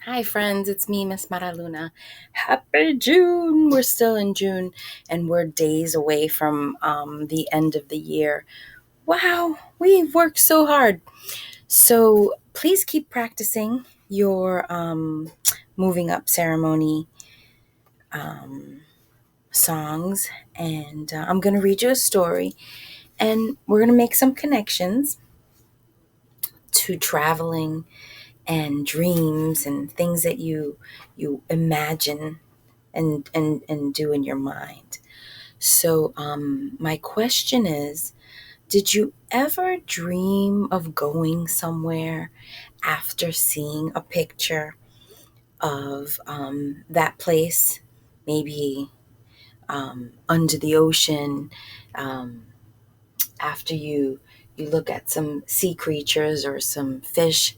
Hi, friends. It's me, Miss Maraluna. Happy June. We're still in June and we're days away from the end of the year. Wow, we've worked so hard. So please keep practicing your moving up ceremony um, songs. And I'm going to read you a story and we're going to make some connections to traveling and dreams and things that you imagine and do in your mind. So, my question is, did you ever dream of going somewhere after seeing a picture of that place? Maybe under the ocean, um, after you look at some sea creatures or some fish,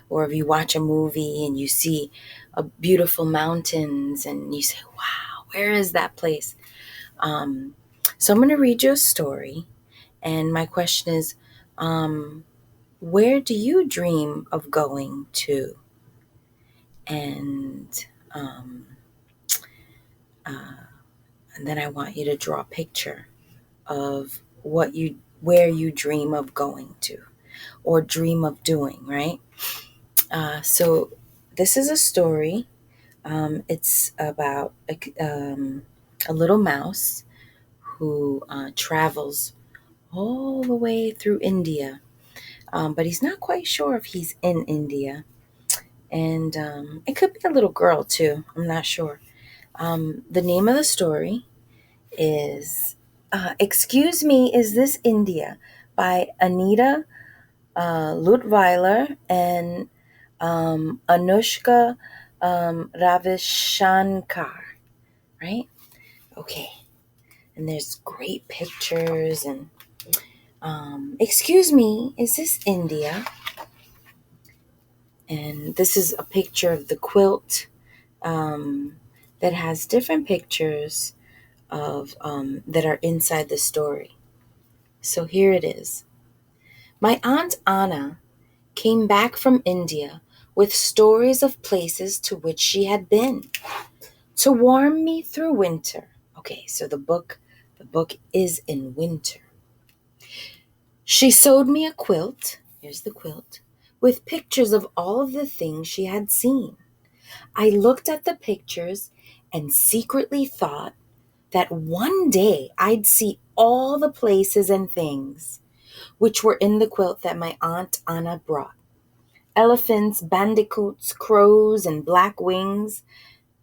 or if you watch a movie and you see a beautiful mountains and you say, "Wow, where is that place?" Um, so I'm going to read you a story, and my question is, um, where do you dream of going to? And um, uh, and then I want you to draw a picture of where you dream of going to or dream of doing. Right. So this is a story. It's about a little mouse who travels all the way through India. But he's not quite sure if he's in India. And it could be a little girl too. I'm not sure. The name of the story is Excuse Me, Is This India? By Anita Lutweiler and Anushka Ravishankar, right? Okay. And there's great pictures and excuse me, is this India? And this is a picture of the quilt that has different pictures of that are inside the story. So here it is. My aunt Anna came back from India with stories of places to which she had been to warm me through winter. Okay, so the book is in winter. She sewed me a quilt. Here's the quilt with pictures of all of the things she had seen. I looked at the pictures and secretly thought that one day I'd see all the places and things which were in the quilt that my Aunt Anna brought. Elephants, bandicoots, crows, and black wings.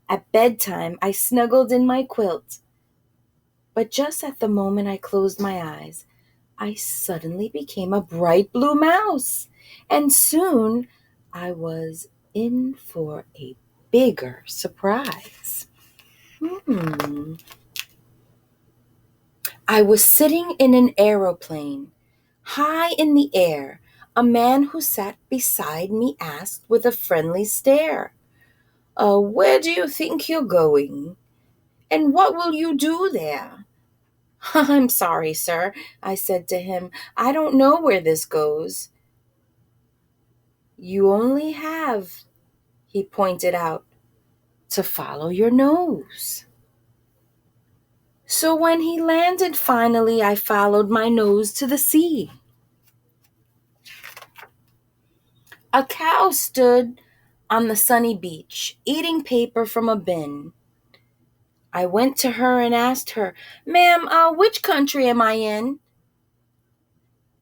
At bedtime, I snuggled in my quilt. But just at the moment I closed my eyes, I suddenly became a bright blue mouse. And soon I was in for a bigger surprise. Hmm. I was sitting in an aeroplane, high in the air. A man who sat beside me asked with a friendly stare, where do you think you're going? And what will you do there? I'm sorry, sir, I said to him. I don't know where this goes. You only have, he pointed out, to follow your nose. So when he landed finally, I followed my nose to the sea. A cow stood on the sunny beach, eating paper from a bin. I went to her and asked her, Ma'am, which country am I in?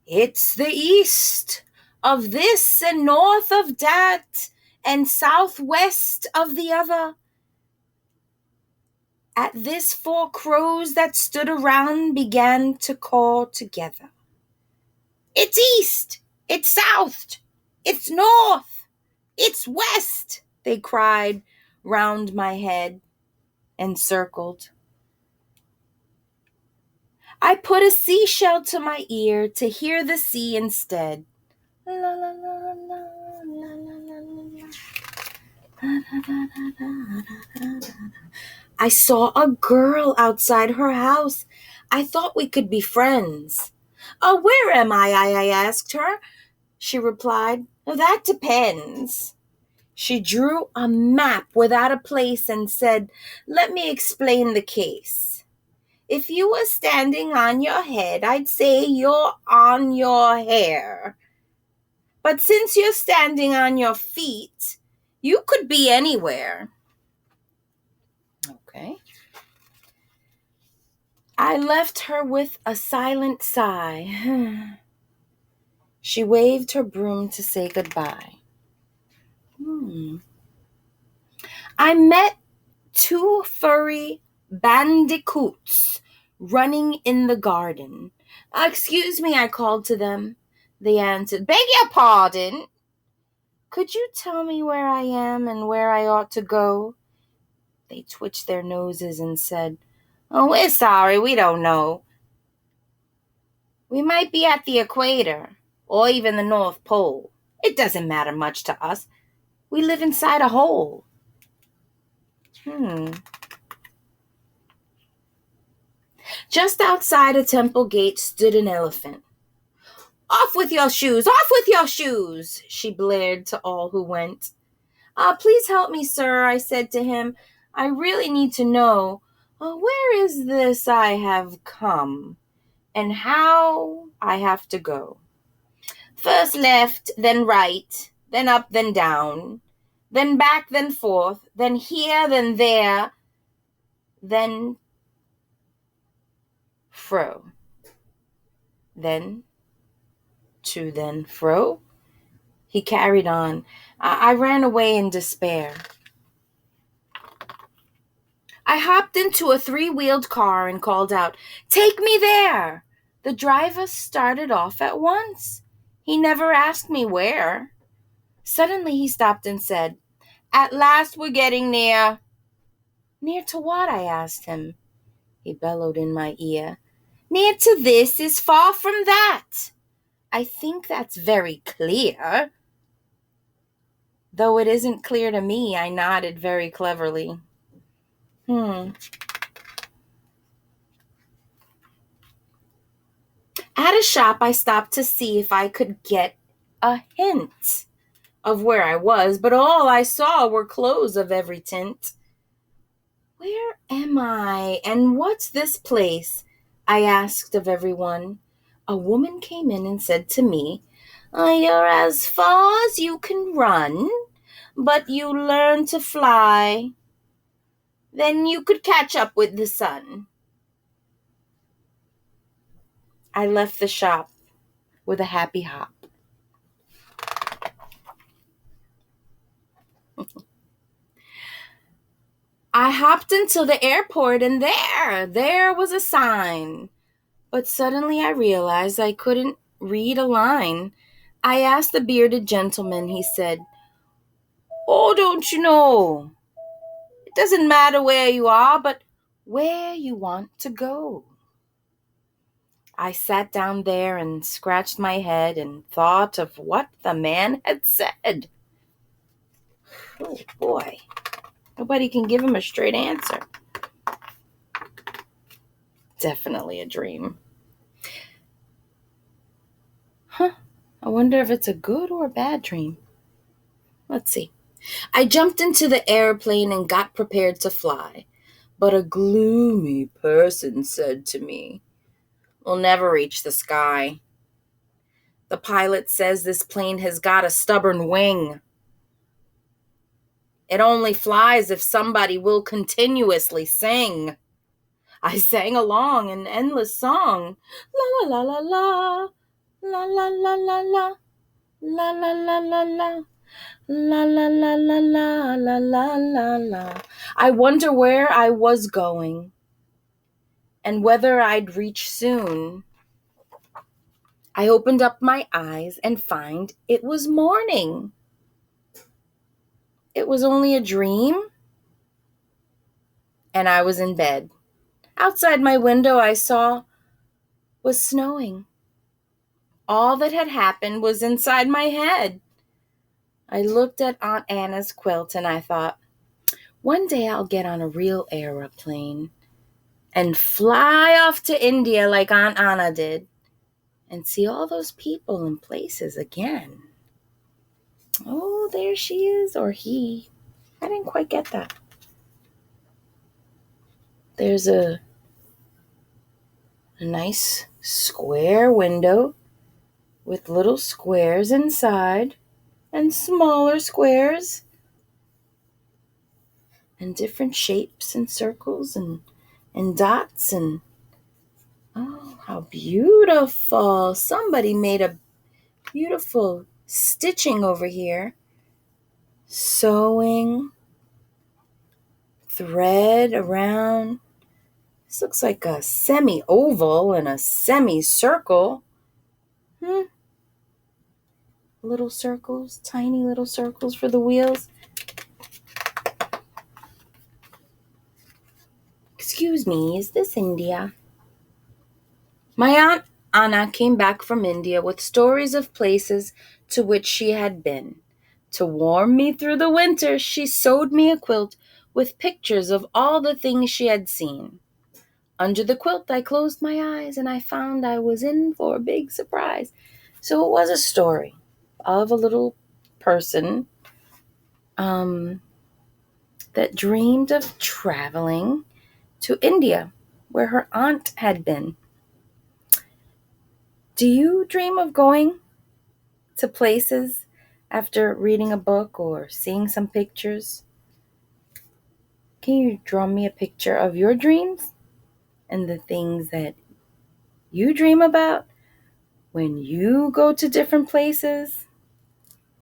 It's the east of this and north of that and southwest of the other. At this, four crows that stood around began to call together. It's east, it's south, it's north, it's west, they cried round my head and circled. I put a seashell to my ear to hear the sea instead. La, la, la, la, la, la, la, la. I saw a girl outside her house. I thought we could be friends. Where am I asked her. She replied, that depends. She drew a map without a place and said, "Let me explain the case. If you were standing on your head, I'd say you're on your hair. But since you're standing on your feet, you could be anywhere." Okay. I left her with a silent sigh. She waved her broom to say goodbye. I met two furry bandicoots running in the garden. "Excuse me," I called to them. They answered, "Beg your pardon. Could you tell me where I am and where I ought to go?" They twitched their noses and said, "Oh, we're sorry, we don't know. We might be at the equator or even the North Pole. It doesn't matter much to us. We live inside a hole." Just outside a temple gate stood an elephant. "Off with your shoes! Off with your shoes!" she blared to all who went. "Please help me, sir," I said to him. "I really need to know where is this I have come and how I have to go." "First left, then right, then up, then down, then back, then forth, then here, then there, then fro, then to, then fro." He carried on. I ran away in despair. I hopped into a three-wheeled car and called out, "Take me there!" The driver started off at once. He never asked me where. Suddenly he stopped and said, "At last we're getting near." "Near to what?" I asked him. He bellowed in my ear, "Near to this is far from that." "I think that's very clear." Though it isn't clear to me, I nodded very cleverly. At a shop, I stopped to see if I could get a hint of where I was, but all I saw were clothes of every tint. "Where am I, and what's this place?" I asked of everyone. A woman came in and said to me, "You're as far as you can run, but you learn to fly. Then you could catch up with the sun." I left the shop with a happy hop. I hopped into the airport and there was a sign. But suddenly I realized I couldn't read a line. I asked the bearded gentleman. He said, "Oh, don't you know? It doesn't matter where you are, but where you want to go." I sat down there and scratched my head and thought of what the man had said. Oh, boy. Nobody can give him a straight answer. Definitely a dream. I wonder if it's a good or a bad dream. Let's see. I jumped into the airplane and got prepared to fly. But a gloomy person said to me, "We'll never reach the sky. The pilot says this plane has got a stubborn wing. It only flies if somebody will continuously sing." I sang along an endless song. La la la la la, la la la la la, la la la la la. La la la la la la la la la. I wonder where I was going and whether I'd reach soon. I opened up my eyes and find it was morning. It was only a dream, and I was in bed. Outside my window I saw was snowing. All that had happened was inside my head. I looked at Aunt Anna's quilt and I thought, one day I'll get on a real aeroplane and fly off to India like Aunt Anna did and see all those people and places again. Oh, there she is, or he. I didn't quite get that. There's a nice square window with little squares inside and smaller squares and different shapes and circles and dots and oh, how beautiful. Somebody made a beautiful stitching over here. Sewing thread around. This looks like a semi-oval and a semi-circle. Little circles, tiny little circles for the wheels. Excuse me, is this India? My Aunt Anna came back from India with stories of places to which she had been. To warm me through the winter, she sewed me a quilt with pictures of all the things she had seen. Under the quilt, I closed my eyes and I found I was in for a big surprise. So it was a story of a little person that dreamed of traveling to India, where her aunt had been. Do you dream of going to places after reading a book or seeing some pictures? Can you draw me a picture of your dreams and the things that you dream about when you go to different places?